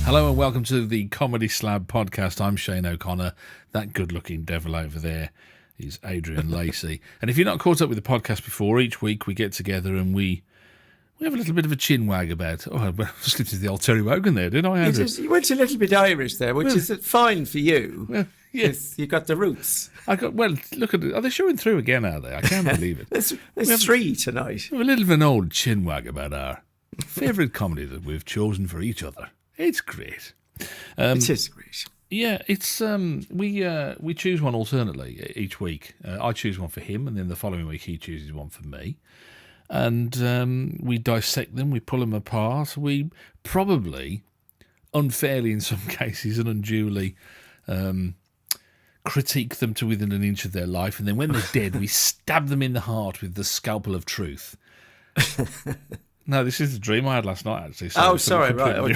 Hello and welcome to the Comedy Slab podcast. I'm Shane O'Connor. That good-looking devil over there is Adrian Lacey. And if you're not caught up with the podcast before, each week we get together and we have a little bit of a chin wag about. Oh, I slipped into the old Terry Wogan there, didn't I, Andrew? You went a little bit Irish there, which is fine for you. Well, yes, you got the roots. Look at it. Are they showing through again? Are they? I can't believe it. There's three tonight. We have a little bit of an old chin wag about our favourite comedy that we've chosen for each other. It's great. It is great. Yeah, it's we choose one alternately each week. I choose one for him, and then the following week he chooses one for me. And we dissect them, we pull them apart. We probably, unfairly in some cases and unduly, critique them to within an inch of their life. And then when they're dead, we stab them in the heart with the scalpel of truth. No, this is the dream I had last night, actually. So sorry, right. Oh,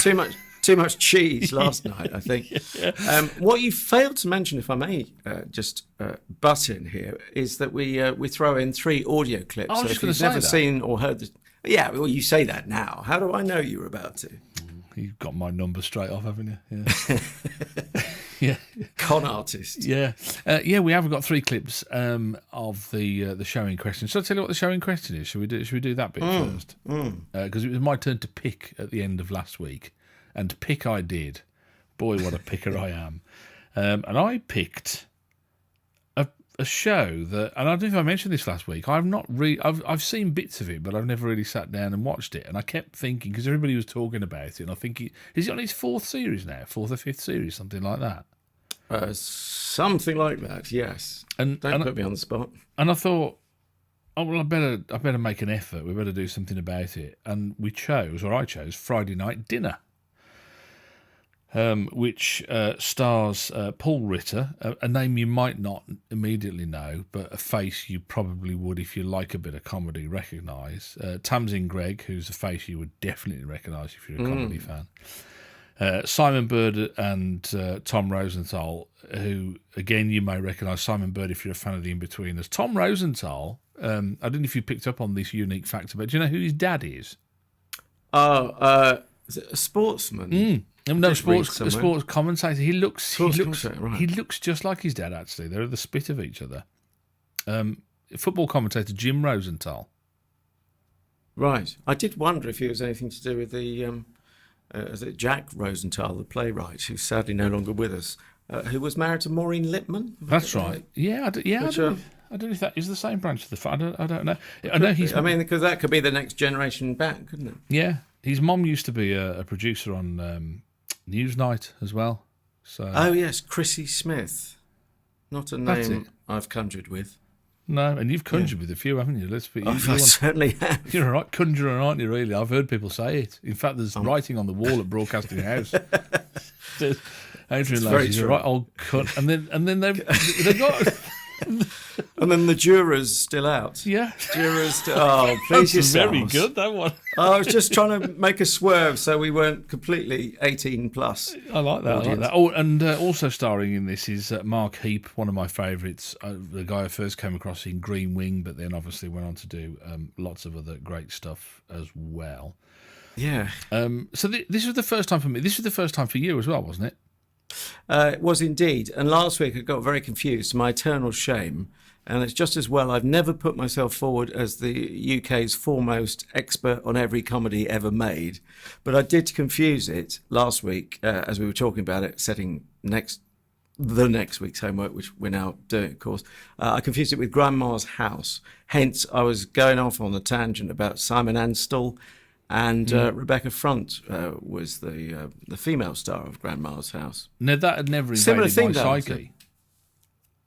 too much cheese last night, I think. Yeah. What you failed to mention, if I may just butt in here, is that we throw in 3 audio clips. I was just going to say never seen or heard this. Yeah, well, you say that now. How do I know you were about to? You've got my number straight off, haven't you? Yeah. Yeah. Con artist. Yeah. We have got 3 clips of the show in question. Shall I tell you what the show in question is? Should we do that bit first? Because it was my turn to pick at the end of last week. And pick I did. Boy, what a picker I am. And I picked a show that, and I don't know if I mentioned this last week, I've seen bits of it, but I've never really sat down and watched it. And I kept thinking, because everybody was talking about it, and I think, is it on its 4th series now? 4th or 5th series, something like that? Something like that, yes. Don't put me on the spot. And I thought, oh, well, I better make an effort. We better do something about it. And I chose Friday Night Dinner. Which stars Paul Ritter, a name you might not immediately know, but a face you probably would, if you like a bit of comedy, recognise. Tamsin Greig, who's a face you would definitely recognise if you're a comedy fan. Simon Bird and Tom Rosenthal, who, again, you may recognise Simon Bird if you're a fan of The In-Betweeners. Tom Rosenthal, I don't know if you picked up on this unique fact about, do you know who his dad is? Is it a sportsman? No, a sports commentator. He looks just like his dad, actually. They're the spit of each other. Football commentator Jim Rosenthal. Right. I did wonder if he was anything to do with the is it Jack Rosenthal, the playwright, who's sadly no longer with us, who was married to Maureen Lipman. That's right. Yeah, I don't know if that is the same branch of the family. I don't know. I know he's. I mean, because that could be the next generation back, couldn't it? Yeah, his mum used to be a producer on Newsnight as well. So. Oh yes, Chrissy Smith. Not a name I've conjured with. No, and you've conjured with a few, haven't you? I certainly have. You're a right conjurer, aren't you, really? I've heard people say it. In fact, there's writing on the wall at Broadcasting House. Adrian Lacey's a right old cunt. And then they've got... And then the juror's still out. Yeah. Jurors please yourselves. Very good, that one. I was just trying to make a swerve so we weren't completely 18 plus. I like that. Oh, and also starring in this is Mark Heap, one of my favourites, the guy I first came across in Green Wing, but then obviously went on to do lots of other great stuff as well. Yeah. So this was the first time for me. This was the first time for you as well, wasn't it? It was indeed. And last week I got very confused, my eternal shame. And it's just as well I've never put myself forward as the UK's foremost expert on every comedy ever made. But I did confuse it last week as we were talking about it, setting the next week's homework, which we're now doing, of course. I confused it with Grandma's House. Hence, I was going off on a tangent about Simon Amstell. And Rebecca Front was the female star of Grandma's House. No, that had never invaded my psyche.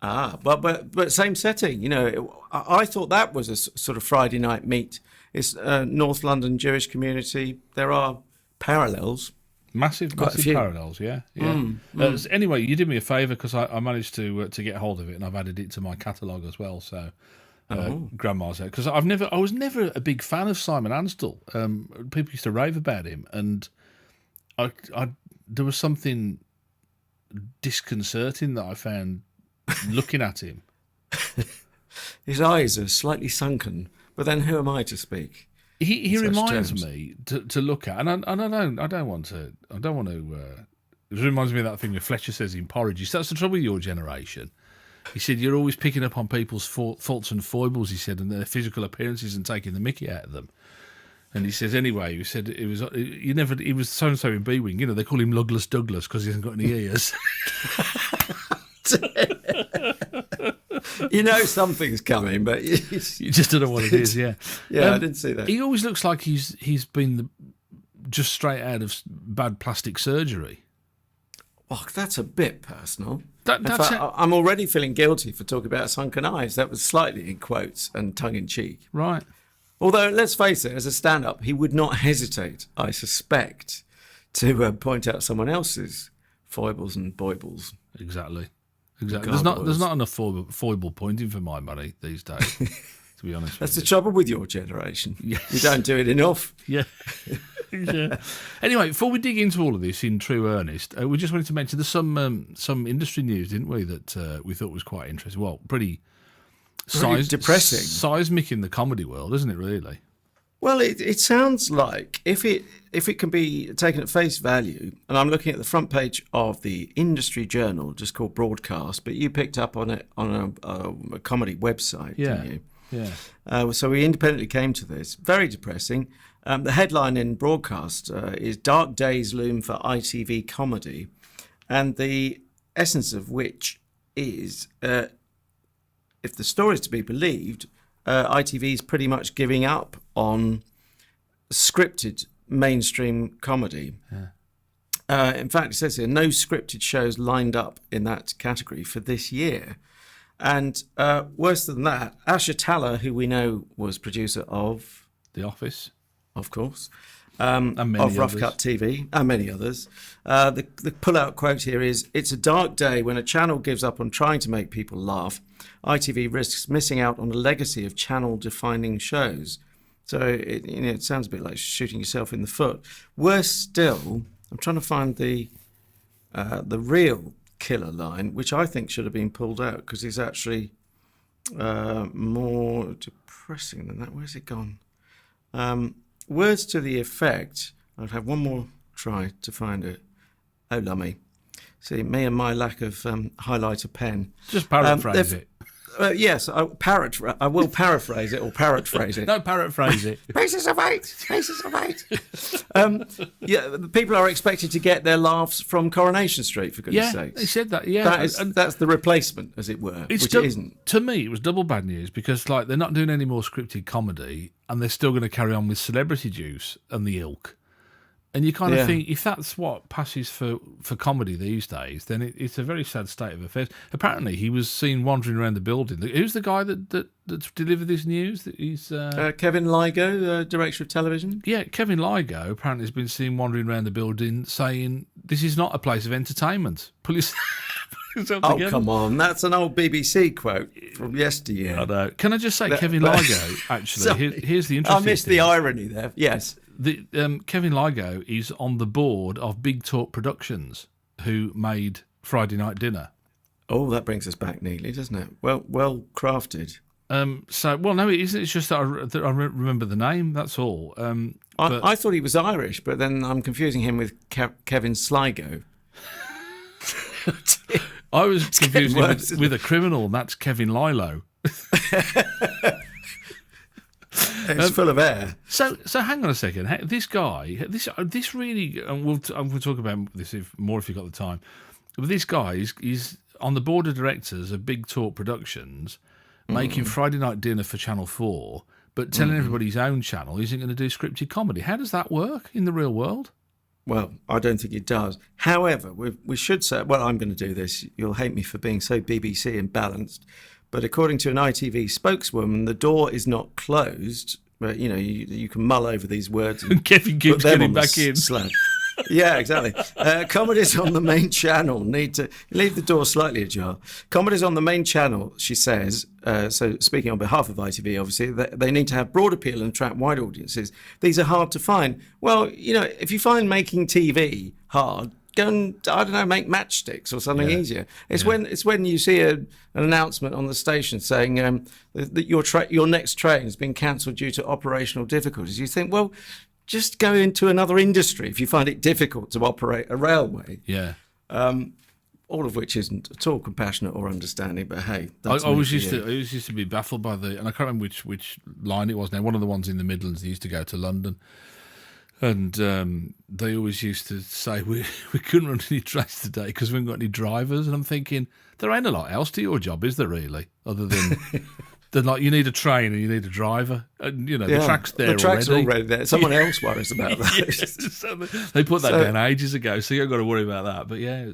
But same setting. You know, I thought that was a sort of Friday night meet. It's North London Jewish community. There are parallels. Massive parallels, yeah. Anyway, you did me a favour because I managed to get hold of it and I've added it to my catalogue as well. So. Grandma's House, because I was never a big fan of Simon Amstell. People used to rave about him, and there was something disconcerting that I found looking at him. His eyes are slightly sunken, but then who am I to speak? He such reminds terms. me to look at, and I don't want to. It reminds me of that thing that Fletcher says in Porridge. He said, that's the trouble with your generation. He said you're always picking up on people's faults and foibles. He said, and their physical appearances and taking the mickey out of them. And he says anyway. He said it was He was so and so in B Wing. You know they call him Lugless Douglas because he hasn't got any ears. You know something's coming, but You just don't know what it is. Yeah, I didn't see that. He always looks like he's been just straight out of bad plastic surgery. Oh, that's a bit personal. That's in fact, I'm already feeling guilty for talking about sunken eyes. That was slightly in quotes and tongue in cheek. Right. Although, let's face it, as a stand-up, he would not hesitate, I suspect, to point out someone else's foibles and boibles. Exactly. There's not enough foible pointing for my money these days. To be honest, That's the trouble with your generation. Yes. You don't do it enough. Yeah. Yeah. Anyway, before we dig into all of this in true earnest, we just wanted to mention there's some industry news, didn't we, that we thought was quite interesting. Well, pretty depressing, seismic in the comedy world, isn't it? Really. Well, it sounds like if it can be taken at face value, and I'm looking at the front page of the industry journal, just called Broadcast, but you picked up on it on a comedy website, didn't you? Yeah. So we independently came to this. Very depressing. The headline in Broadcast is "Dark Days Loom for ITV Comedy," and the essence of which is, if the story is to be believed, ITV is pretty much giving up on scripted mainstream comedy. Yeah. In fact, it says here, no scripted shows lined up in that category for this year. And worse than that, Asher Taller, who we know was producer of The Office, of course, and many of Rough others. Cut TV, and many others. The pull-out quote here is, "It's a dark day when a channel gives up on trying to make people laugh. ITV risks missing out on a legacy of channel-defining shows." So it sounds a bit like shooting yourself in the foot. Worse still, I'm trying to find the real killer line, which I think should have been pulled out because it's actually more depressing than that. Where's it gone? Words to the effect, I'll have one more try to find it. Oh, lummy. See, me and my lack of highlighter pen. Just paraphrase it. Yes, I will paraphrase it or paraphrase it. No, paraphrase it. Pieces of eight. Yeah, people are expected to get their laughs from Coronation Street, for goodness sakes. They said that. Yeah, that's the replacement, as it were, which it isn't. To me, it was double bad news because like they're not doing any more scripted comedy, and they're still going to carry on with Celebrity Juice and the ilk. And you kind of think, if that's what passes for comedy these days, then it's a very sad state of affairs. Apparently, he was seen wandering around the building. Who's the guy that delivered this news? That he's Kevin Lygo, director of television. Yeah, Kevin Lygo apparently has been seen wandering around the building saying, "This is not a place of entertainment." Pull yourself together. Come on, that's an old BBC quote from yesteryear. I know. Can I just say, Kevin Lygo, actually, here's the interesting I missed the irony there. Yes. Kevin Lygo is on the board of Big Talk Productions, who made Friday Night Dinner. Oh, that brings us back neatly, doesn't it? Well crafted. No, it isn't. It's just that I remember the name. That's all. I thought he was Irish, but then I'm confusing him with Kevin Sligo. I was confusing him with a criminal, and that's Kevin Lilo. It's full of air. So hang on a second. This guy, this really, and we'll talk about this more if you've got the time. But this guy is on the board of directors of Big Talk Productions, making Friday Night Dinner for Channel 4, but telling everybody his own channel isn't going to do scripted comedy. How does that work in the real world? Well, I don't think it does. However, we should say, well, I'm going to do this. You'll hate me for being so BBC imbalanced. But according to an ITV spokeswoman, the door is not closed. But, you can mull over these words. And Kevin keeps getting back in. Slab. Yeah, exactly. Comedies on the main channel need to leave the door slightly ajar. Comedies on the main channel, she says, so speaking on behalf of ITV, obviously, they need to have broad appeal and attract wide audiences. These are hard to find. Well, if you find making TV hard, go and, I don't know, make matchsticks or something easier. It's Yeah. when you see an announcement on the station saying that your next train has been cancelled due to operational difficulties. You think, well, just go into another industry if you find it difficult to operate a railway. Yeah. All of which isn't at all compassionate or understanding, but hey, I always used to be baffled by and I can't remember which line it was now. One of the ones in the Midlands, they used to go to London, and they always used to say we couldn't run any trains today because we haven't got any drivers. And I'm thinking there ain't a lot else to your job, is there really? Other than like you need a train and you need a driver, and the track's there. The tracks already. are already there. Someone else worries about that. So they put that down ages ago, so you haven't got to worry about that. But yeah,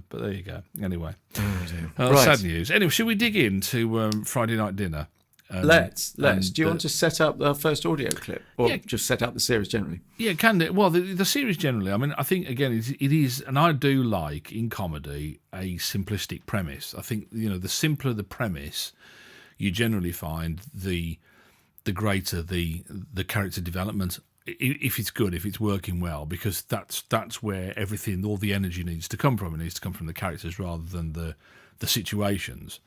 but there you go. Anyway, sad news. Anyway, should we dig into Friday night dinner? Let's. Do you want to set up the first audio clip, or just set up the series generally? Yeah, can do. Well, the series generally. I mean, I think again, it is, and I do like in comedy a simplistic premise. I think the simpler the premise, you generally find the greater the character development, if it's good, if it's working well, because that's where everything, all the energy needs to come from. It needs to come from the characters rather than the situations.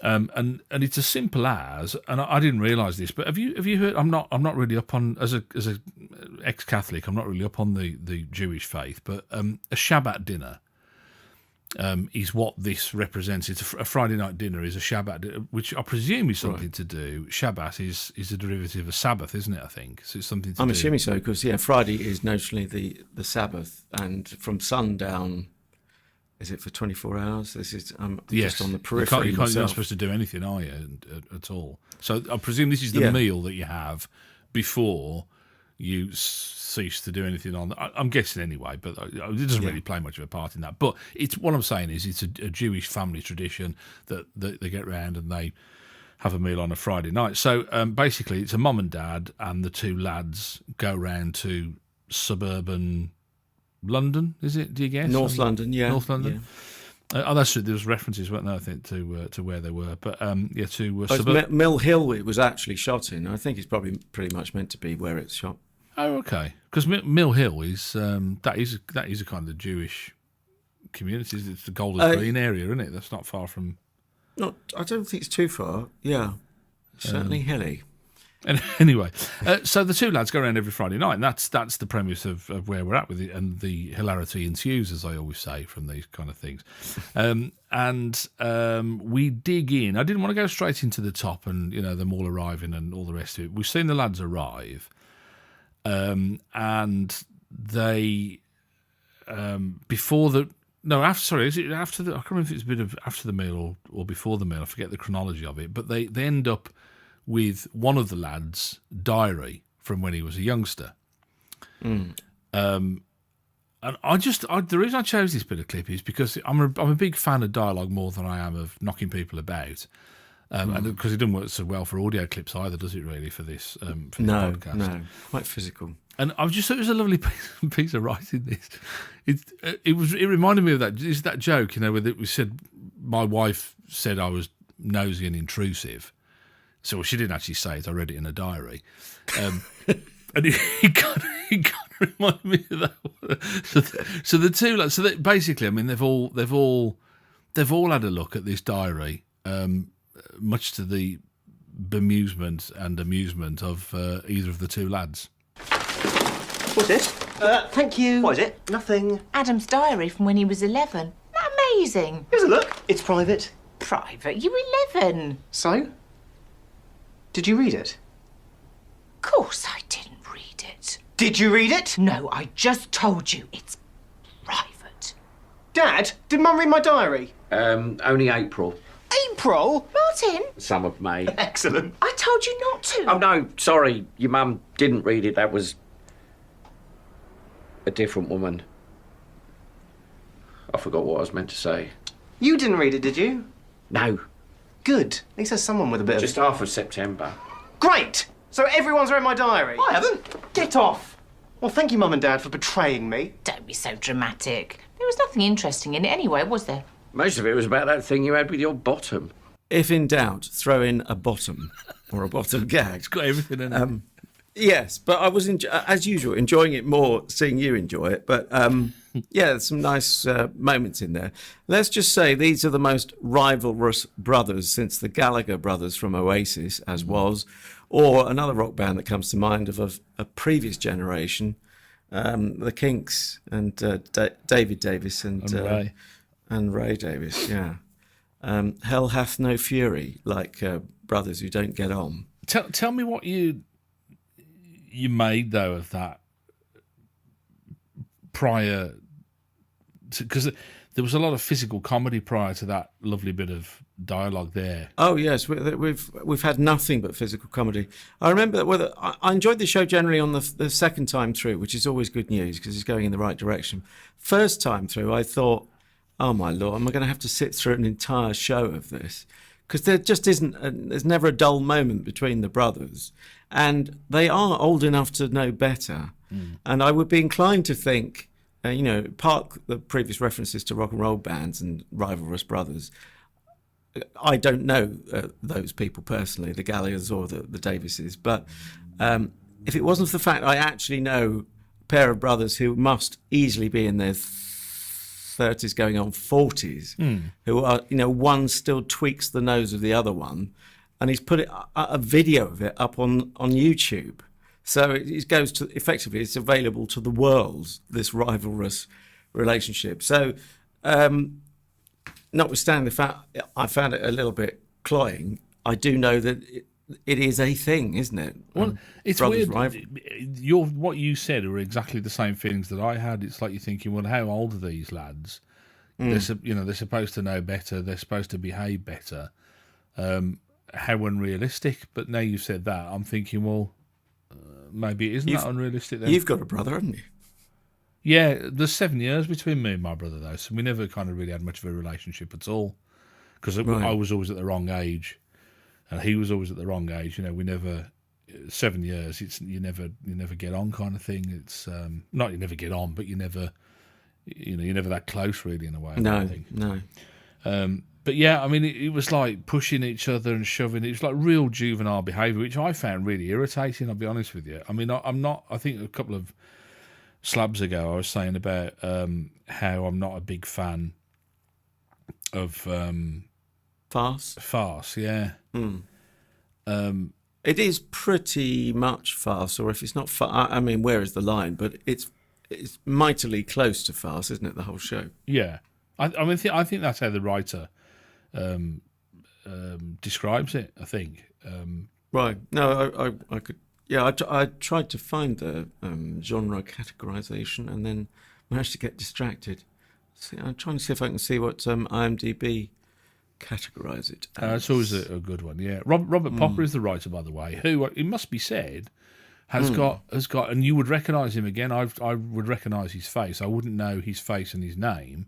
And it's as simple as, and I didn't realise this, but have you heard? I'm not really up on, as a ex-Catholic, I'm not really up on the Jewish faith, but a Shabbat dinner. Is what this represents. It's a Friday night dinner is a Shabbat, which I presume is something to do. Shabbat is a derivative of Sabbath, isn't it? I think so. It's something to do. I'm assuming so, because Friday is notionally the Sabbath, and from sundown, is it for 24 hours? This is just on the periphery. You're not supposed to do anything, are you, at all? So I presume this is the meal that you have before you cease to do anything on. I'm guessing anyway, but it doesn't really play much of a part in that. But it's what I'm saying is it's a Jewish family tradition that they get round and they have a meal on a Friday night. So basically, it's a mum and dad and the two lads go round to suburban London. Is it? Do you guess? North London, yeah. North London. Yeah. That's true. There was references, weren't there? I think to where they were, but Mill Hill. It was actually shot in. I think it's probably pretty much meant to be where it's shot. Oh, okay. Because Mill Hill is that is a kind of Jewish community. It's the Golders Green area, isn't it? That's not far from. I don't think it's too far. Yeah, certainly hilly. And anyway, so the two lads go around every Friday night, and that's the premise of where we're at with it, and the hilarity ensues, as I always say, from these kind of things. We dig in. I didn't want to go straight into the top and them all arriving and all the rest of it. We've seen the lads arrive. And they before the no after sorry is it after the I can't remember if it's a bit of after the meal or before the meal, I forget the chronology of it, but they end up with one of the lads' diary from when he was a youngster. And the reason I chose this bit of clip is because I'm a big fan of dialogue more than I am of knocking people about. And because it doesn't work so well for audio clips either, does it really, for this podcast? No, quite physical. And I just thought it was a lovely piece of writing. This, it reminded me of that joke, where we said my wife said I was nosy and intrusive. So she didn't actually say it. I read it in a diary, and it kind of reminded me of that. So the two lads. So basically, I mean, they've all had a look at this diary. Much to the bemusement and amusement of either of the two lads. What's this? Thank you. What is it? Nothing. Adam's diary from when he was 11. Isn't that amazing? Here's a look. It's private. Private? You were 11. So? Did you read it? Of course I didn't read it. Did you read it? No, I just told you it's private. Dad, did Mum read my diary? Only April. April? Martin? Some of May. Excellent. I told you not to. Oh, no, sorry. Your mum didn't read it. That was a different woman. I forgot what I was meant to say. You didn't read it, did you? No. Good. At least there's someone with a bit Just half of September. Great! So everyone's read my diary? I haven't. Get off. Well, thank you, Mum and Dad, for betraying me. Don't be so dramatic. There was nothing interesting in it anyway, was there? Most of it was about that thing you had with your bottom. If in doubt, throw in a bottom or a bottom gag. It's got everything in it. Yes, but I was, as usual, enjoying it more seeing you enjoy it. But Yeah, there's some nice moments in there. Let's just say these are the most rivalrous brothers since the Gallagher brothers from Oasis, as was, or another rock band that comes to mind of a previous generation, the Kinks and David Davis and Ray Davis. Yeah, hell hath no fury, like brothers who don't get on. Tell me what you made though of that prior, because there was a lot of physical comedy prior to that lovely bit of dialogue there. Oh yes, we've had nothing but physical comedy. I remember that I enjoyed the show generally on the second time through, which is always good news because it's going in the right direction. First time through, I thought, oh my Lord, am I going to have to sit through an entire show of this? Because there just isn't, there's never a dull moment between the brothers. And they are old enough to know better. And I would be inclined to think, park the previous references to rock and roll bands and rivalrous brothers. I don't know those people personally, the Gallaghers or the Davises. But if it wasn't for the fact I actually know a pair of brothers who must easily be in their 30s going on 40s, who are, one still tweaks the nose of the other one, and he's put a video of it up on YouTube. So it goes to, effectively, it's available to the world, this rivalrous relationship. So notwithstanding the fact I found it a little bit cloying, I do know that it is a thing, isn't it? Well, it's weird. What you said are exactly the same feelings that I had. It's like you're thinking, well, how old are these lads? They're supposed to know better. They're supposed to behave better. How unrealistic. But now you've said that, I'm thinking, well, maybe it isn't that unrealistic then. You've got a brother, haven't you? Yeah, there's 7 years between me and my brother, though, so we never kind of really had much of a relationship at all. Because I was always at the wrong age. And he was always at the wrong age. We never 7 years. It's you never get on kind of thing. It's not you never get on, but you're never that close really in a way. No. But yeah, I mean, it was like pushing each other and shoving. It was like real juvenile behaviour, which I found really irritating. I'll be honest with you. I mean, I'm not. I think a couple of slabs ago, I was saying about how I'm not a big fan of farce. Yeah. It is pretty much farce, or if it's not farce, I mean, where is the line? But it's mightily close to farce, isn't it? The whole show. Yeah, I think that's how the writer describes it. I think. Right. No, I could. Yeah, I tried to find the genre categorization and then managed to get distracted. See, I'm trying to see if I can see what IMDb categorise it. It's always a good one, yeah. Robert Popper is the writer, by the way, who, it must be said, has got, and you would recognise him again. I would recognise his face. I wouldn't know his face and his name,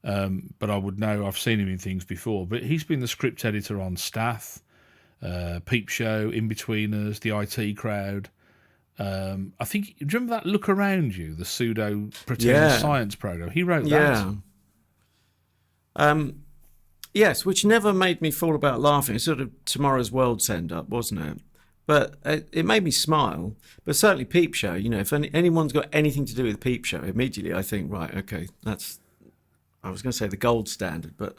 but I would know. I've seen him in things before. But he's been the script editor on Staff, Peep Show, In-Betweeners, The IT Crowd. I think, do you remember that Look Around You, the pseudo pretend science program? He wrote that. Yeah. Yes, which never made me fall about laughing. It's sort of Tomorrow's World send-up, wasn't it? But it made me smile. But certainly Peep Show, if anyone's got anything to do with Peep Show, immediately I think, right, okay, that's, I was going to say the gold standard, but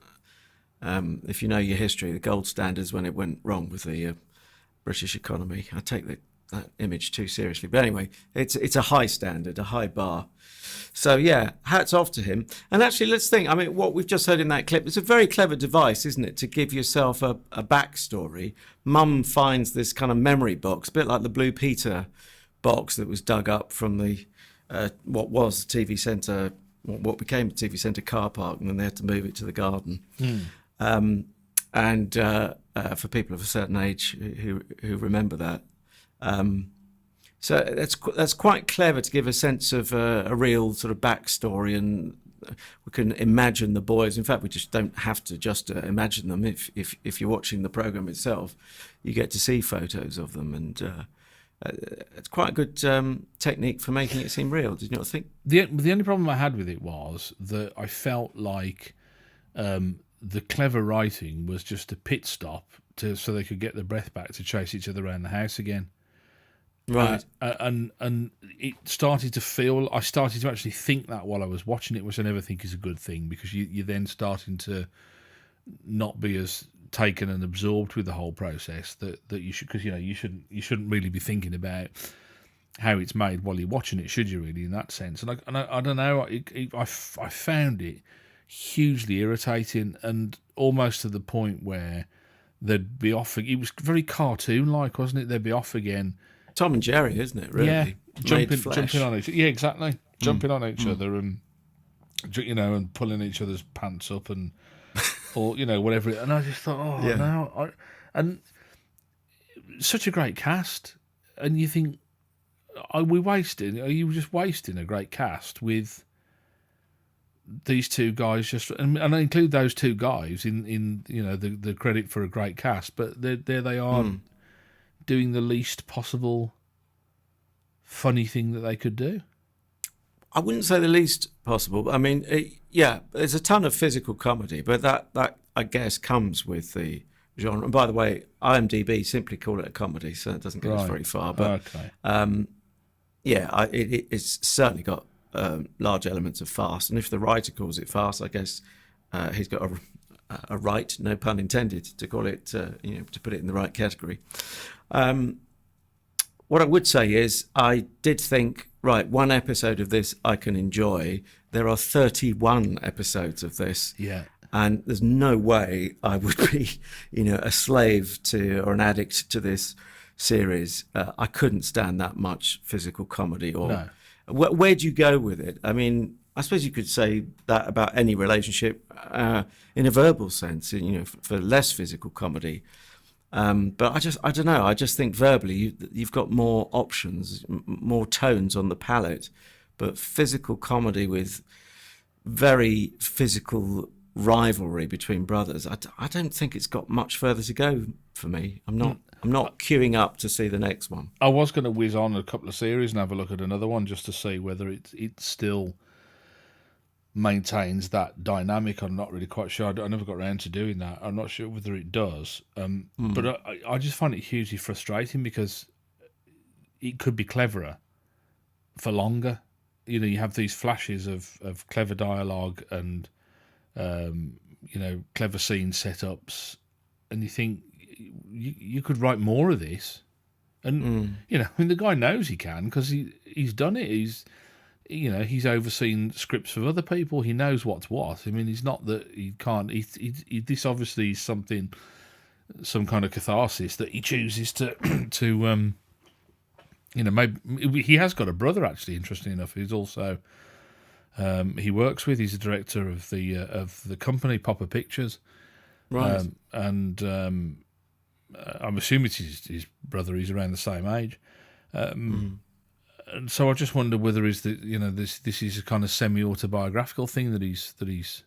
if you know your history, the gold standard is when it went wrong with the British economy. I take that image too seriously. But anyway, it's a high standard, a high bar. So, yeah, hats off to him. And actually, let's think. I mean, what we've just heard in that clip, it's a very clever device, isn't it, to give yourself a backstory. Mum finds this kind of memory box, a bit like the Blue Peter box that was dug up from the what was the TV Centre, what became the TV Centre car park, and then they had to move it to the garden. And for people of a certain age who remember that. So that's quite clever to give a sense of a real sort of backstory, and we can imagine the boys. In fact, we just don't have to just imagine them. If you're watching the program itself, you get to see photos of them, and it's quite a good technique for making it seem real. Did you not think? The only problem I had with it was that I felt like the clever writing was just a pit stop so they could get their breath back to chase each other around the house again. Right. And it started to feel. I started to actually think that while I was watching it, which I never think is a good thing, because you're then starting to not be as taken and absorbed with the whole process that you should, because you shouldn't really be thinking about how it's made while you're watching it, should you really, in that sense? And I don't know, I found it hugely irritating, and almost to the point where they'd be off. It was very cartoon-like, wasn't it? They'd be off again. Tom and Jerry, isn't it? Really? Yeah, jumping on each. Yeah, exactly. Jumping on each other, and and pulling each other's pants up, and or whatever. And I just thought, no, and such a great cast, and you think, are you just wasting a great cast with these two guys? And I include those two guys in the credit for a great cast, but there they are doing the least possible funny thing that they could do. I wouldn't say the least possible. I mean, there's a ton of physical comedy, but that I guess comes with the genre. And by the way, IMDb simply call it a comedy, so it doesn't get us very far. But okay. It's certainly got large elements of farce. And if the writer calls it farce, I guess he's got a right, no pun intended, to call it, to put it in the right category. What I would say is, I did think, right, one episode of this I can enjoy. There are 31 episodes of this. Yeah. And there's no way I would be, a slave to or an addict to this series. I couldn't stand that much physical comedy. Or no. Where do you go with it? I mean, I suppose you could say that about any relationship in a verbal sense, for less physical comedy. But I don't know. I just think verbally you've got more options, more tones on the palette. But physical comedy with very physical rivalry between brothers, I don't think it's got much further to go for me. I'm not queuing up to see the next one. I was going to whiz on a couple of series and have a look at another one just to see whether it still maintains that dynamic. I'm not really quite sure. I never got around to doing that. I'm not sure whether it does. But I just find it hugely frustrating because it could be cleverer for longer. You have these flashes of clever dialogue and clever scene setups, and you think you could write more of this. And the guy knows he can, because he's done it. He's overseen scripts for other people. He knows what's what. I mean, he's not that he can't. This obviously is some kind of catharsis that he chooses to maybe he has got a brother, actually, interesting enough, who's also he works with. He's a director of the company Popper Pictures, right? And I'm assuming it's his brother. He's around the same age. And so I just wonder whether this is a kind of semi-autobiographical thing that he's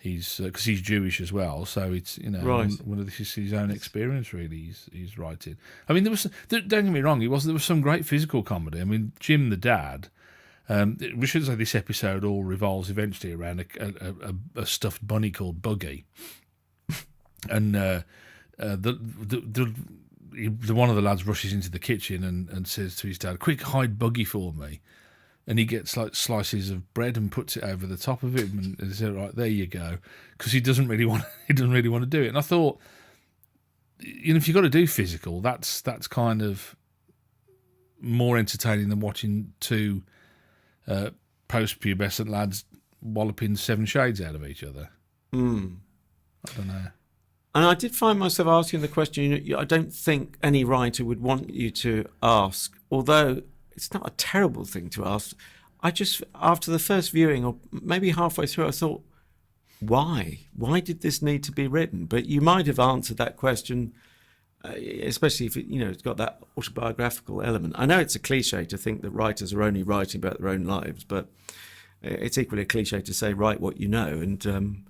because he's Jewish as well, so it's right. whether this is his own experience really he's writing. I mean, don't get me wrong, there was some great physical comedy. I mean, Jim the dad. We should say this episode all revolves eventually around a stuffed bunny called Buggy, and the one of the lads rushes into the kitchen and says to his dad, "Quick, hide Buggy for me." And he gets like slices of bread and puts it over the top of it, and says, "Right, there you go," because he doesn't really want to do it. And I thought, if you've got to do physical, that's kind of more entertaining than watching two post-pubescent lads walloping 7 shades out of each other. I don't know. And I did find myself asking the question I don't think any writer would want you to ask, although it's not a terrible thing to ask. I just, after the first viewing, or maybe halfway through, I thought, why? Why did this need to be written? But you might have answered that question, especially if it's got that autobiographical element. I know it's a cliche to think that writers are only writing about their own lives, but it's equally a cliche to say, write what you know. And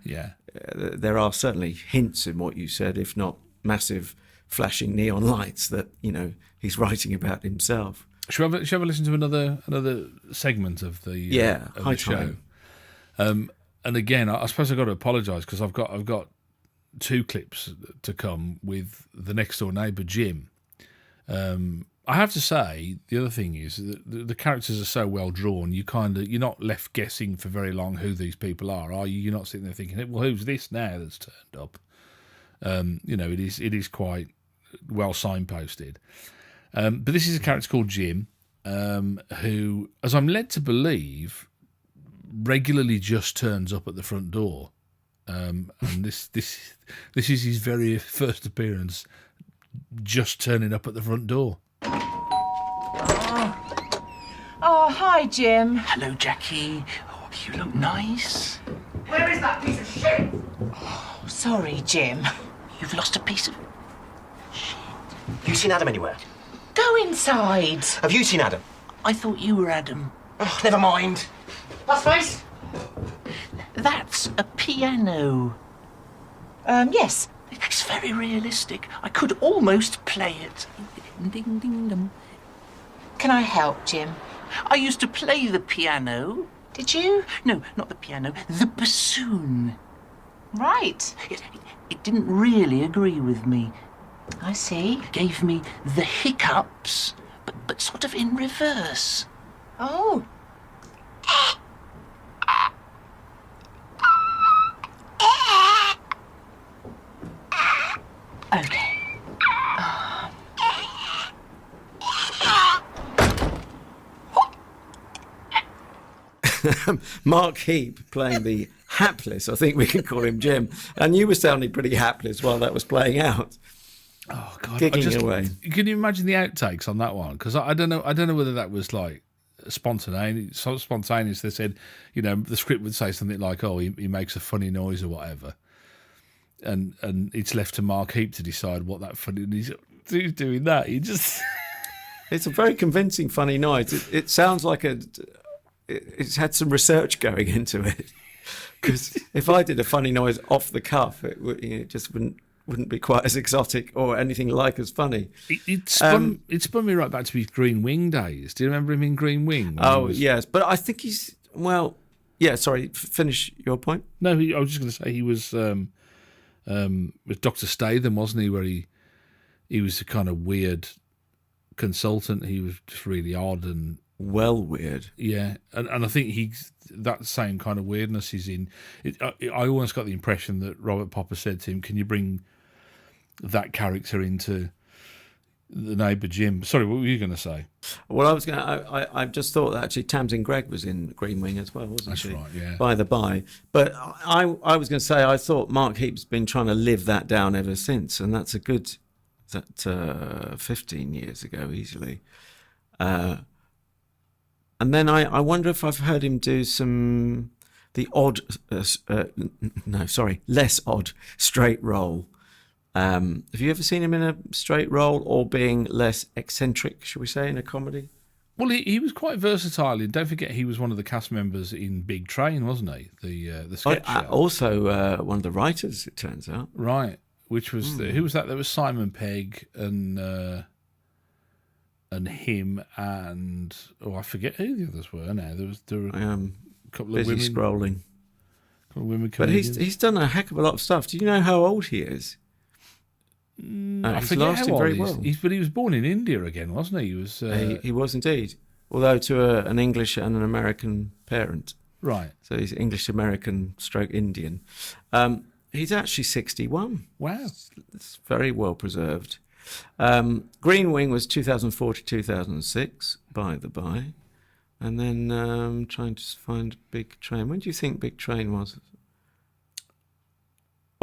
there are certainly hints in what you said, if not massive flashing neon lights, that he's writing about himself. Shall we have a listen to another segment of the show? And again, I suppose I've got to apologise because I've got 2 clips to come with the next door neighbour Jim. I have to say, the other thing is that the characters are so well drawn. You're not left guessing for very long who these people are you? You're not sitting there thinking, well, who's this now that's turned up? It is quite well signposted. But this is a character called Jim, who, as I'm led to believe, regularly just turns up at the front door. And this is his very first appearance, just turning up at the front door. Oh, hi, Jim. Hello, Jackie. Oh, you look nice. Where is that piece of shit? Sorry, Jim. You've lost a piece of... Have you seen Adam anywhere? Go inside. Have you seen Adam? I thought you were Adam. Oh, never mind. That space? That's a piano. Yes. It's very realistic. I could almost play it. Ding, ding, dum. Can I help, Jim? I used to play the piano. Did you? No, not the piano. The bassoon. Right. It didn't really agree with me. I see. Gave me the hiccups, but sort of in reverse. Oh. Okay. Mark Heap playing the hapless, I think we can call him Jim. And you were sounding pretty hapless while that was playing out. Oh God! Gigging away. Can you imagine the outtakes on that one? Because I don't know whether that was like spontaneous. They said, the script would say something like, "Oh, he makes a funny noise" or whatever, and it's left to Mark Heap to decide what that funny. He's doing that. He just. It's a very convincing funny noise. It sounds like it's had some research going into it. Because if I did a funny noise off the cuff, it just wouldn't be quite as exotic or anything like as funny. It spun me right back to his Green Wing days. Do you remember him in Green Wing? Yes. But I think he's, sorry, finish your point. No, I was just going to say he was with Dr. Statham, wasn't he, where he was a kind of weird consultant. He was just really odd and... Well, weird. Yeah, and I think that same kind of weirdness is in... I almost got the impression that Robert Popper said to him, can you bring that character into the neighbour Jim? Sorry, what were you going to say? Well, I just thought that actually Tamsin Gregg was in Green Wing as well, wasn't she? That's right, yeah. By the by. But I was going to say, I thought Mark Heap's been trying to live that down ever since, and that's 15 years ago, easily. And then I wonder if I've heard him do less odd straight role. Have you ever seen him in a straight role or being less eccentric, shall we say, in a comedy? Well, he was quite versatile. Don't forget, he was one of the cast members in Big Train, wasn't he? The sketch show. Also, one of the writers, it turns out. Right. Which was who was that? There was Simon Pegg and him and I forget who the others were now. There were a couple of women scrolling. Couple of women but he's done a heck of a lot of stuff. Do you know how old he is? I forget how old he is. But he was born in India again, wasn't he? He was indeed, although to an English and an American parent. Right. So he's English American / Indian. He's actually 61. Wow. It's very well preserved. Green Wing was 2004 to 2006, by the by. And then trying to find Big Train. When do you think Big Train was?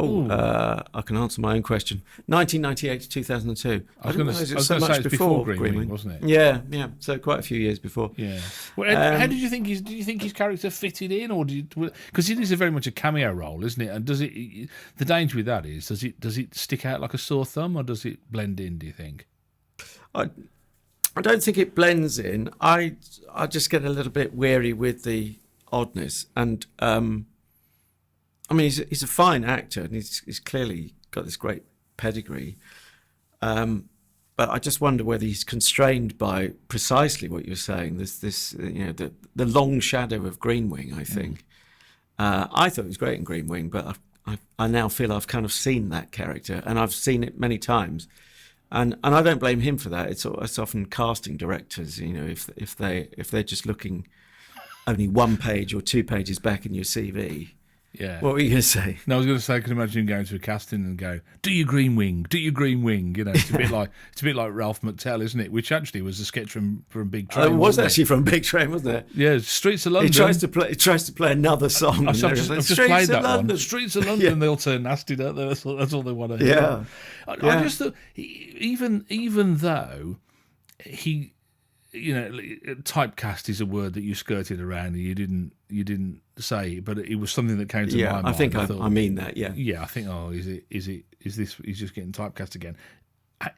I can answer my own question. 1998 to 2002. I was going to say it's before Green Wing, wasn't it? Yeah. So quite a few years before. Yeah. Well, how did you think did you think his character fitted in, or because it is very much a cameo role, isn't it? And does it? The danger with that is, does it stick out like a sore thumb, or does it blend in? Do you think? I don't think it blends in. I just get a little bit weary with the oddness, and I mean, he's a fine actor, and he's clearly got this great pedigree. But I just wonder whether he's constrained by precisely what you're saying. This the long shadow of Green Wing. I think. I thought he was great in Green Wing, but I now feel I've kind of seen that character, and I've seen it many times. And I don't blame him for that. It's often casting directors, if they're just looking only 1 page or 2 pages back in your CV. Yeah. What were you going to say? No, I was going to say, I can imagine him going to a casting and go, "Do your green wing, do your green wing." It's a bit like Ralph McTell, isn't it? Which actually was a sketch from Big Train. It was actually from Big Train, wasn't it? Yeah, Streets of London. He tries to play another song. I've just played that one. Streets of London. Yeah. They'll turn nasty, don't they? That's all they want to hear. Yeah. I just thought, even though he, typecast is a word that you skirted around and you didn't say, but it was something that came to my mind. I think I mean that. Yeah. Yeah, I think. Oh, is this? He's just getting typecast again.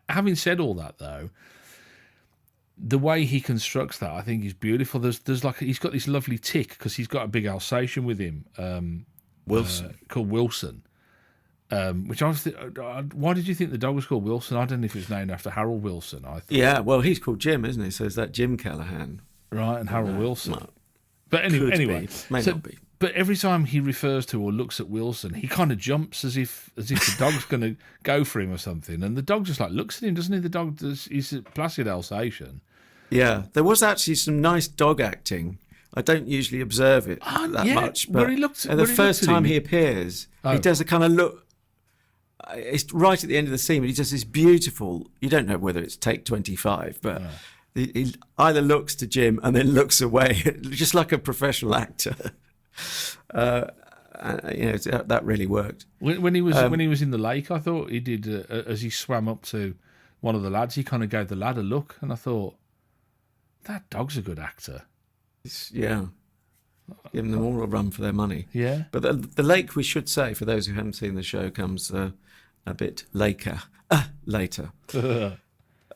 Having said all that, though, the way he constructs that, I think, is beautiful. There's like he's got this lovely tick because he's got a big Alsatian with him, Wilson, called Wilson. Which I was. Why did you think the dog was called Wilson? I don't know if it was named after Harold Wilson. I thought. Yeah, well, he's called Jim, isn't he? So is that Jim Callahan? Right, and Harold Wilson. Well, but anyway, may not be. But every time he refers to or looks at Wilson, he kind of jumps as if the dog's going to go for him or something, and the dog just like looks at him, doesn't he? The dog he's a placid Alsatian. Yeah, there was actually some nice dog acting. I don't usually observe it much, but the first time he appears, he does a kind of look. It's right at the end of the scene, but he does this beautiful. You don't know whether it's take 25, but he either looks to Jim and then looks away, just like a professional actor. That really worked. When he was in the lake, I thought he did as he swam up to one of the lads. He kind of gave the lad a look, and I thought that dog's a good actor. Yeah. Giving them all a run for their money. Yeah. But the lake, we should say, for those who haven't seen the show, comes a bit later. See what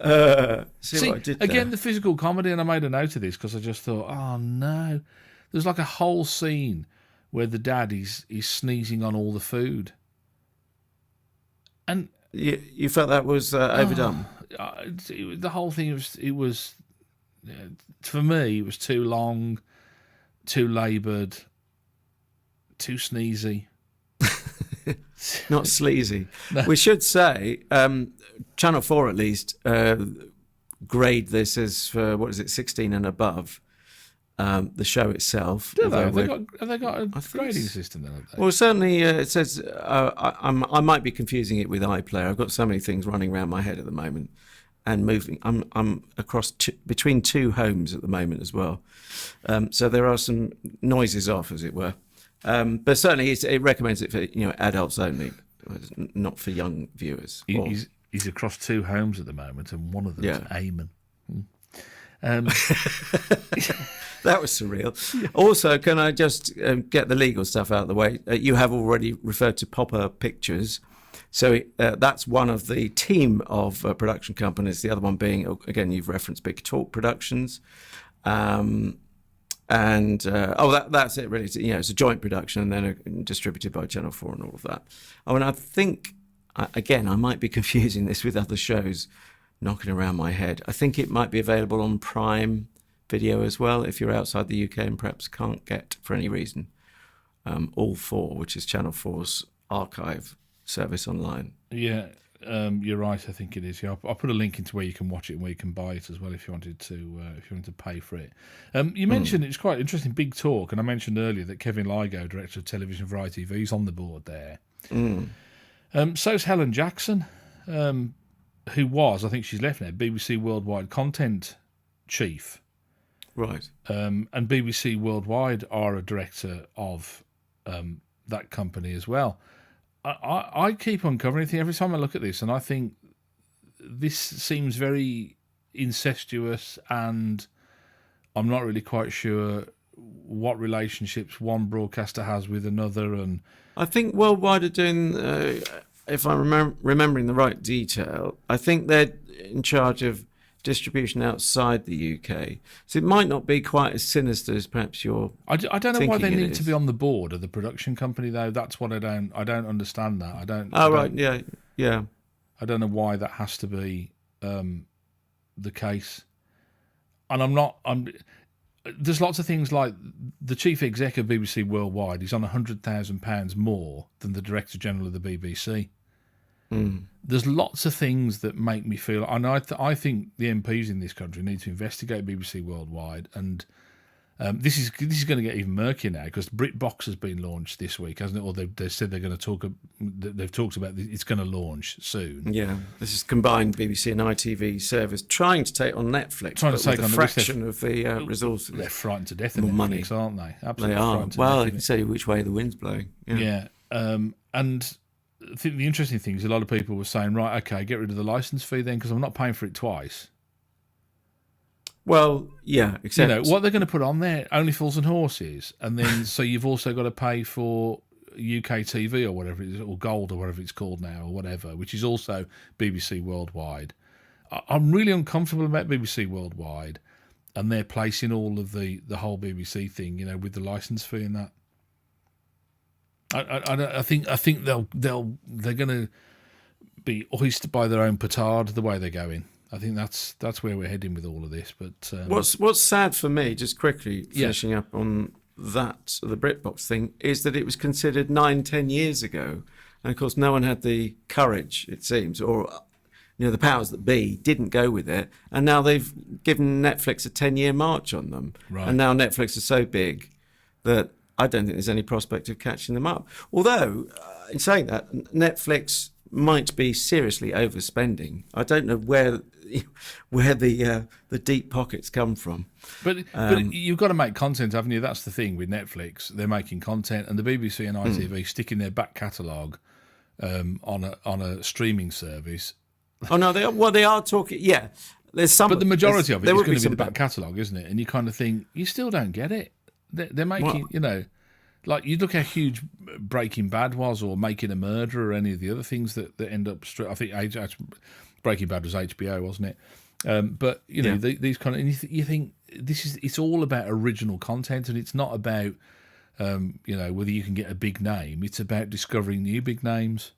I did again, there? the physical comedy, and I made a note of this because I just thought, oh no, there's like a whole scene where the dad is sneezing on all the food, and you felt that was overdone. The whole thing was for me, it was too long, too laboured, too sneezy. Not sleazy. No. We should say, Channel 4 at least, grade this as, 16 and above, the show itself. Do they? Have they got a grading system then? Have they? Well, certainly it says, I might be confusing it with iPlayer. I've got so many things running around my head at the moment and moving. I'm across between two homes at the moment as well. So there are some noises off, as it were. But certainly it recommends it for adults only, not for young viewers. He's across two homes at the moment, and one of them is Eamon. That was surreal. Yeah. Also, can I just get the legal stuff out of the way? You have already referred to Popper Pictures. So that's one of the team of production companies. The other one being, again, you've referenced Big Talk Productions. That's it really. It's a joint production and then distributed by Channel 4 and all of that. And I think, again, I might be confusing this with other shows knocking around my head. I think it might be available on Prime Video as well if you're outside the UK and perhaps can't get, for any reason, All 4, which is Channel 4's archive service online. Yeah. You're right. I think it is. Yeah, I'll put a link into where you can watch it and where you can buy it as well if you wanted to pay for it. You mentioned it's quite interesting. Big Talk, and I mentioned earlier that Kevin Ligo, director of television for ITV, is on the board there. So's Helen Jackson, who was, I think she's left now, BBC Worldwide content chief. Right. And BBC Worldwide are a director of that company as well. I keep uncovering things every time I look at this, and I think this seems very incestuous, and I'm not really quite sure what relationships one broadcaster has with another. And I think Worldwide are doing, if I'm remembering the right detail, I think they're in charge of distribution outside the UK, so it might not be quite as sinister as perhaps you're. I don't know why they need to be on the board of the production company though. That's what I don't understand that. Yeah. I don't know why that has to be the case, and there's lots of things like the chief exec of BBC Worldwide is on £100,000 more than the director general of the BBC. There's lots of things that make me feel, and I think the MPs in this country need to investigate BBC Worldwide, and this is going to get even murkier now because BritBox has been launched this week, hasn't it? Or they said they're going to talk. They've talked about it's going to launch soon. Yeah, this is combined BBC and ITV service trying to take on Netflix, Trying to take with on a fraction of the resources. They're frightened to death of More money. Netflix, aren't they? Absolutely They are. frightened to Well, death I of can it. tell you which way the wind's blowing. Yeah. And I think the interesting thing is a lot of people were saying, right, okay, get rid of the license fee then because I'm not paying for it twice. Well, yeah, except What they're going to put on there, Only Fools and Horses, and then so you've also got to pay for UK TV or whatever it is, or Gold or whatever it's called now, or whatever, which is also BBC Worldwide. I'm really uncomfortable about BBC Worldwide, and they're placing all of the whole BBC thing, with the license fee and that. I think they're going to be hoisted by their own petard the way they're going. I think that's where we're heading with all of this. But what's sad for me, just quickly finishing up on that, the BritBox thing, is that it was considered 9-10 years ago, and of course no one had the courage, it seems, or the powers that be didn't go with it, and now they've given Netflix a 10-year march on them, Right. and now Netflix is so big that I don't think there's any prospect of catching them up. Although, in saying that, Netflix might be seriously overspending. I don't know where the deep pockets come from. But you've got to make content, haven't you? That's the thing with Netflix. They're making content, and the BBC and ITV sticking their back catalogue on a streaming service. Oh no, they are talking. Yeah, there's some. But the majority of it is there going would to be the some back catalogue, isn't it? And you kind of think you still don't get it. They're making, like you look how huge Breaking Bad was, or Making a Murderer, or any of the other things that end up straight. I think Breaking Bad was HBO, wasn't it? But these kind of, and you think it's all about original content, and it's not about whether you can get a big name. It's about discovering new big names.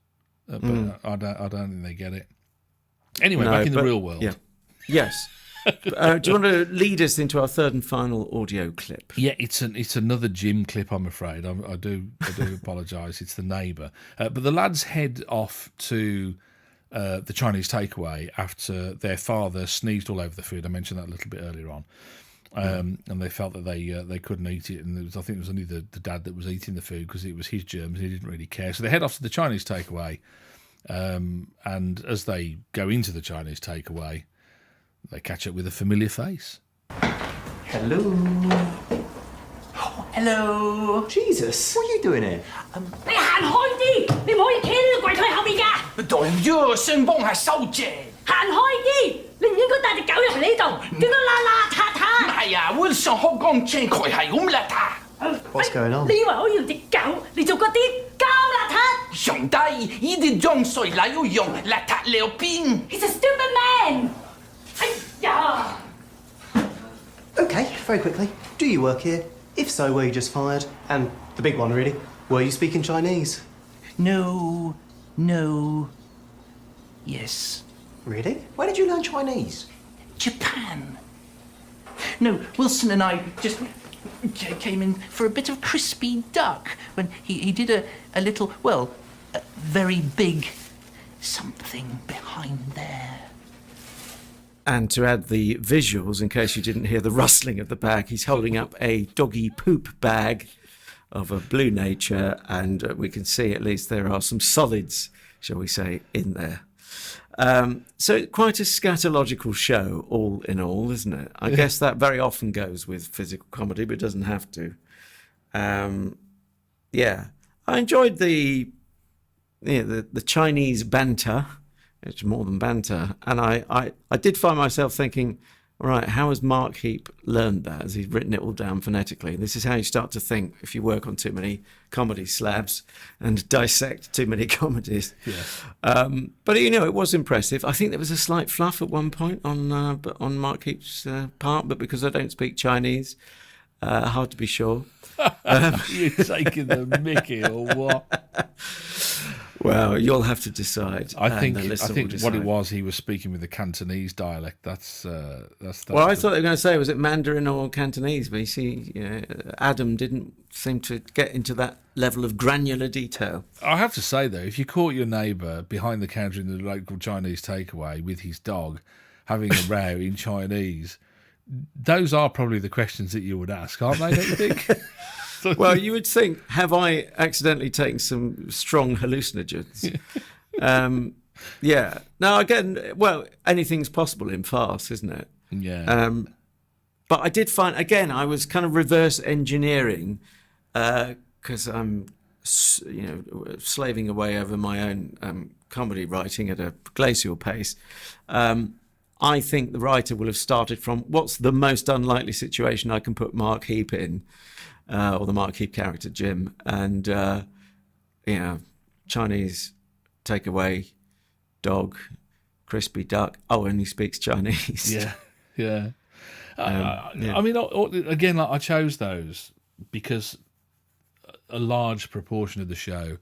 But I don't think they get it. Anyway, back in the real world. Yeah. Yes. Do you want to lead us into our third and final audio clip? Yeah, it's another gym clip, I'm afraid. I do apologise. It's the neighbour. But the lads head off to the Chinese takeaway after their father sneezed all over the food. I mentioned that a little bit earlier on. And they felt that they couldn't eat it. And I think it was only the dad that was eating the food because it was his germs. He didn't really care. So they head off to the Chinese takeaway. And as they go into the Chinese takeaway, they catch up with a familiar face. Hello. Oh, hello. Jesus, what are you doing here? 你行開啲，你唔可以企喺呢個櫃台後面㗎。代約雙方係收謝。行開啲，你唔應該帶隻狗入嚟呢度，點解邋邋遢遢？係啊，會上開光正佢係咁邋遢。What's going on? 你以為我要隻狗嚟做嗰啲咁邋遢上帝，呢啲裝水嚟要用邋遢了邊。 ？He's a stupid man！哎呀！ Okay, very quickly. Do you work here? If so, were you just fired? And the big one, really, were you speaking Chinese? No. Yes. Really? Where did you learn Chinese? Japan. No, Wilson and I just came in for a bit of crispy duck when he did a little, well, a very big something behind there. And to add the visuals, in case you didn't hear the rustling of the bag, he's holding up a doggy poop bag of a blue nature, and we can see at least there are some solids, shall we say, in there. So quite a scatological show, all in all, isn't it? I guess that very often goes with physical comedy, but it doesn't have to. Yeah, I enjoyed the Chinese banter. It's more than banter, and I did find myself thinking, all right, how has Mark Heap learned that? As he's written it all down phonetically. This is how you start to think if you work on too many comedy slabs and dissect too many comedies. Yeah. But it was impressive. I think there was a slight fluff at one point on Mark Heap's part, but because I don't speak Chinese, hard to be sure. You're taking the mickey or what? Well, you'll have to decide. I and think the I listener think will what it decide. was, he was speaking with the Cantonese dialect. That's Well, I thought they were going to say, was it Mandarin or Cantonese? But you see, Adam didn't seem to get into that level of granular detail. I have to say, though, if you caught your neighbour behind the counter in the local Chinese takeaway with his dog having a row in Chinese, those are probably the questions that you would ask, aren't they, don't you think? Well, you would think, have I accidentally taken some strong hallucinogens? Yeah. Now, again, well, anything's possible in farce, isn't it? Yeah. But I did find, again, I was kind of reverse engineering because I'm, slaving away over my own comedy writing at a glacial pace. I think the writer will have started from what's the most unlikely situation I can put Mark Heap in, or the Mark Heap character, Jim, and, Chinese takeaway, dog, crispy duck. Oh, and he speaks Chinese. Yeah. Yeah. I mean, again, I chose those because a large proportion of the show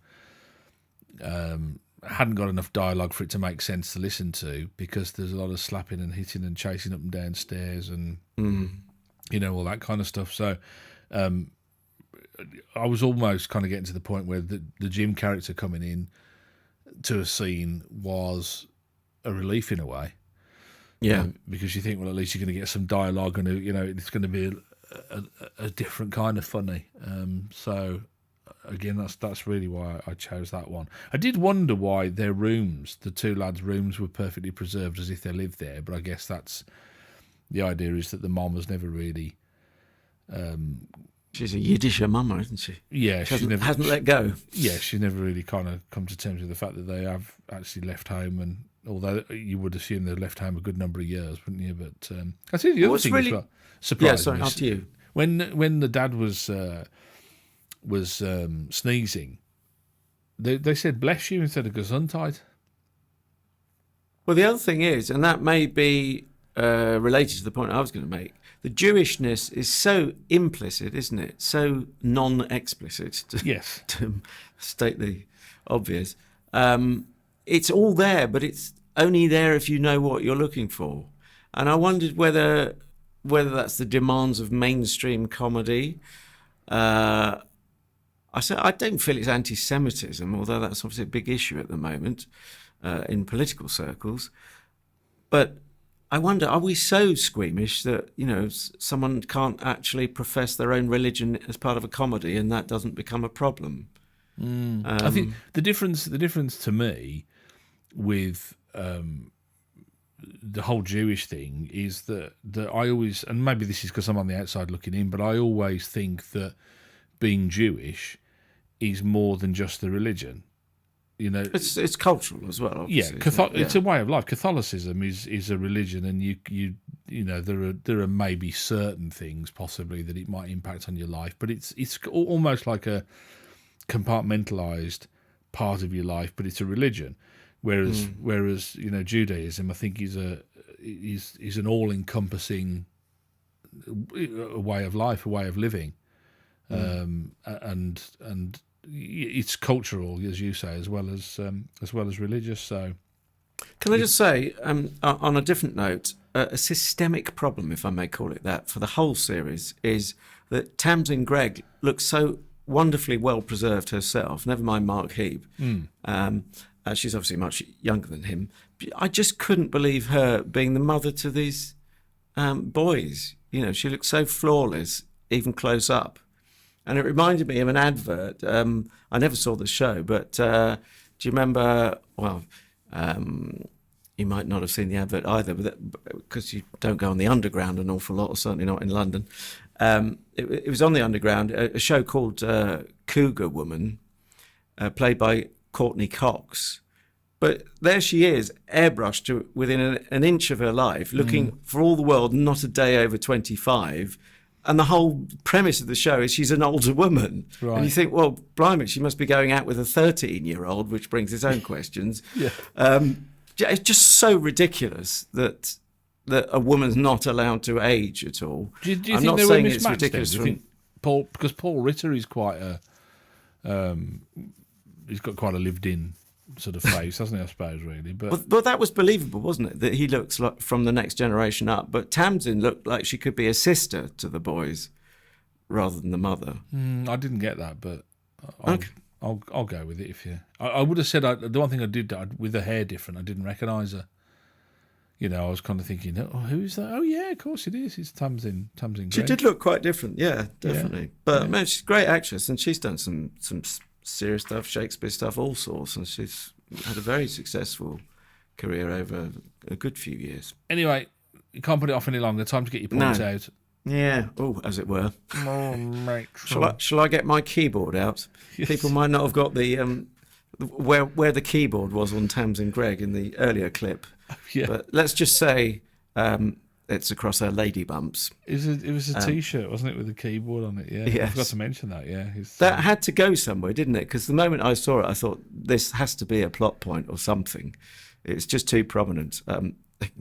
hadn't got enough dialogue for it to make sense to listen to, because there's a lot of slapping and hitting and chasing up and down stairs and all that kind of stuff. So I was almost kind of getting to the point where the Jim character coming in to a scene was a relief in a way. Yeah. Because you think, well, at least you're going to get some dialogue, and it's going to be a different kind of funny. So again, that's really why I chose that one. I did wonder why their rooms, the two lads' rooms, were perfectly preserved as if they lived there, but I guess that's the idea, is that the mom was never really. She's a Yiddish mama, isn't she? Yeah, she hasn't let go. Yeah, she's never really kind of come to terms with the fact that they have actually left home, and although you would assume they've left home a good number of years, wouldn't you? But I see the other thing as well. Surprising. Yeah, sorry, after you. When the dad was sneezing, they said "bless you" instead of "gesundheit." Well, the other thing is, and that may be related to the point I was going to make, the Jewishness is so implicit, isn't it? So non-explicit, Yes. to state the obvious. It's all there, but it's only there if you know what you're looking for. And I wondered whether that's the demands of mainstream comedy. I don't feel it's anti-Semitism, although that's obviously a big issue at the moment in political circles. But I wonder, are we so squeamish that, someone can't actually profess their own religion as part of a comedy, and that doesn't become a problem? I think the difference to me with the whole Jewish thing is that I always, and maybe this is because I'm on the outside looking in, but I always think that being Jewish is more than just the religion. It's cultural as well. Obviously, it's a way of life. Catholicism is a religion, and there are maybe certain things possibly that it might impact on your life, but it's almost like a compartmentalized part of your life, but it's a religion. Whereas Judaism, I think, is an all-encompassing way of life, a way of living, and it's cultural, as you say, as well as religious. So, can I just say, on a different note, a systemic problem, if I may call it that, for the whole series is that Tamsin Gregg looks so wonderfully well preserved herself. Never mind Mark Heap. She's obviously much younger than him. I just couldn't believe her being the mother to these boys. She looked so flawless, even close up. And it reminded me of an advert. I never saw the show, but do you remember? Well, you might not have seen the advert either, because you don't go on the Underground an awful lot, or certainly not in London. It was on the Underground, a show called Cougar Woman, played by Courtney Cox. But there she is, airbrushed to within an inch of her life, looking for all the world not a day over 25. And the whole premise of the show is she's an older woman. Right. And you think, well, blimey, she must be going out with a 13-year-old, which brings its own questions. Yeah. It's just so ridiculous that a woman's not allowed to age at all. Do you think they were mismatched? Do you think because Paul Ritter is quite he's got quite a lived-in sort of face, hasn't he? I suppose, really. But Well, that was believable, wasn't it? That he looks like from the next generation up. But Tamsin looked like she could be a sister to the boys rather than the mother. I didn't get that, but Okay. I'll go with it if you. I would have said the one thing I did with the hair different. I didn't recognise her. You know, I was kind of thinking, oh, who's that? Oh yeah, of course it is. It's Tamsin. Tamsin. She Gregg. did look quite different, yeah, definitely. Yeah. But man, she's a great actress, and she's done some serious stuff, Shakespeare stuff, all sorts, and she's had a very successful career over a good few years. Anyway, you can't put it off any longer. Time to get your points No. out. Yeah, oh, as it were. Oh, mate. Shall I get my keyboard out? Yes. People might not have got the where the keyboard was on Tamsin Gregg in the earlier clip. Yeah. But let's just say it's across her lady bumps. It was a T-shirt, wasn't it, with the keyboard on it? Yeah. I Yes. forgot to mention that. Yeah. That had to go somewhere, didn't it? Because the moment I saw it, I thought this has to be a plot point or something. It's just too prominent.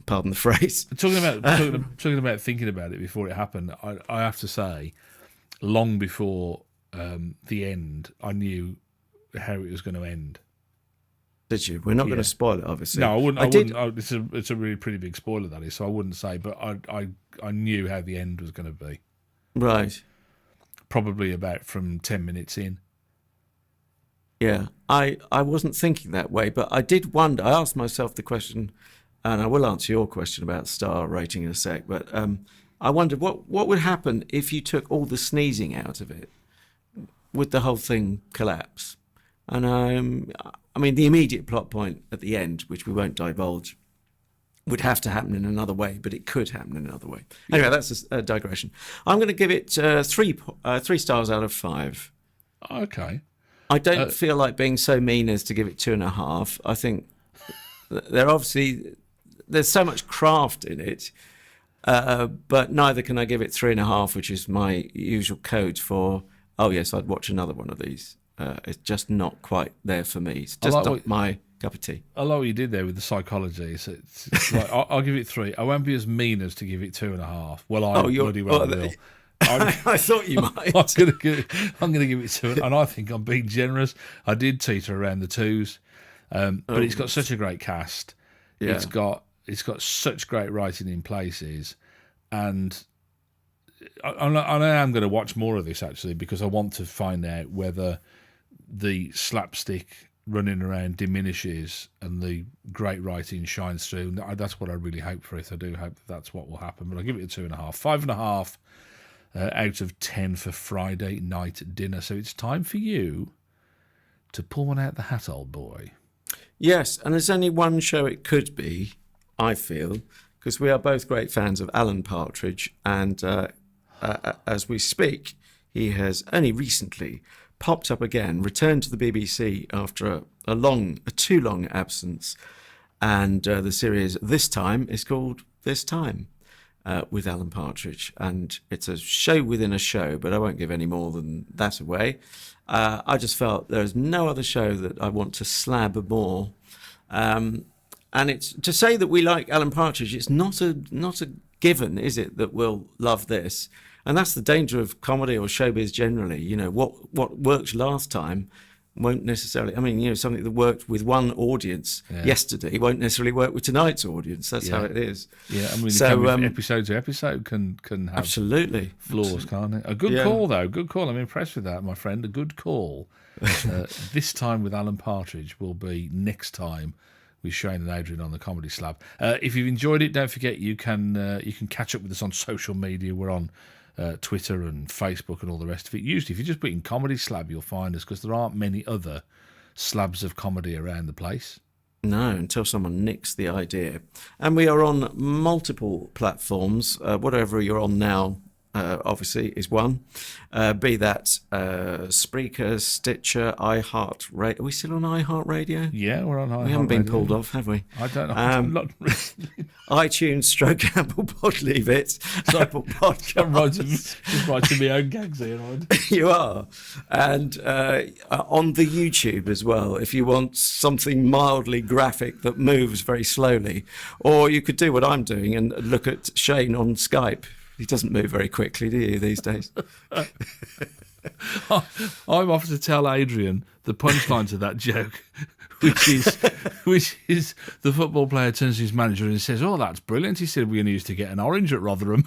Pardon the phrase. Talking about thinking about it before it happened, I have to say, long before the end, I knew how it was going to end. Did you? We're not going Yeah. to spoil it, obviously. No, I wouldn't. I did. It's a really pretty big spoiler, that is. So I wouldn't say, but I knew how the end was going to be. Right. Probably about from 10 minutes in. Yeah. I wasn't thinking that way, but I did wonder. I asked myself the question, and I will answer your question about star rating in a sec. But I wondered what would happen if you took all the sneezing out of it. Would the whole thing collapse? And I mean, the immediate plot point at the end, which we won't divulge, would have to happen in another way, but it could happen in another way. Anyway, that's a digression. I'm going to give it 3 stars out of 5. Okay. I don't feel like being so mean as to give it 2.5. I think there's so much craft in it, but neither can I give it 3.5, which is my usual code for, oh yes, I'd watch another one of these. It's just not quite there for me. It's just not my cup of tea. I like what you did there with the psychology. So it's like, I'll give it 3. I won't be as mean as to give it 2.5. Well, I bloody well will. I thought you might. I'm going to give it 2, and I think I'm being generous. I did teeter around the 2s, but it's got such a great cast. Yeah. It's got such great writing in places, and I am going to watch more of this actually, because I want to find out whether the slapstick running around diminishes and the great writing shines through. That's what I really hope for it. I do hope that's what will happen. But I'll give it a 2.5. 5.5 out of 10 for Friday night dinner. So it's time for you to pull one out the hat, old boy. Yes, and there's only one show it could be, I feel, because we are both great fans of Alan Partridge, and as we speak, he has only recently popped up again, returned to the BBC after a too long absence, and the series this time is called This Time, with Alan Partridge, and it's a show within a show, but I won't give any more than that away. I just felt there's no other show that I want to slab more, and it's to say that we like Alan Partridge. It's not a given, is it, that we'll love this? And that's the danger of comedy or showbiz generally. You know, what worked last time won't necessarily, I mean, you know, something that worked with one audience yesterday won't necessarily work with tonight's audience. That's how it is. Yeah, I mean, so, episode to episode can have absolutely flaws, can't it? A good call, though. Good call. I'm impressed with that, my friend. A good call. This time with Alan Partridge will be next time with Shane and Adrian on the Comedy Slab. If you've enjoyed it, don't forget you can catch up with us on social media. We're on Twitter and Facebook and all the rest of it. Usually, if you just put in Comedy Slab, you'll find us, because there aren't many other slabs of comedy around the place. No, until someone nicks the idea. And we are on multiple platforms. Whatever you're on now, obviously, is one. Be that Spreaker, Stitcher, iHeartRadio. Are we still on iHeartRadio? Yeah, we're on iHeartRadio. We haven't been pulled off, have we? I don't know. I'm not iTunes, stroke Apple Pod, leave it. Apple Podcast. just writing my own gags here. You are. And on the YouTube as well, if you want something mildly graphic that moves very slowly. Or you could do what I'm doing and look at Shane on Skype. He doesn't move very quickly, do you, these days? I'm off to tell Adrian the punchline to that joke which is the football player turns to his manager and says, "Oh, that's brilliant." He said, "We're going to used to get an orange at Rotherham."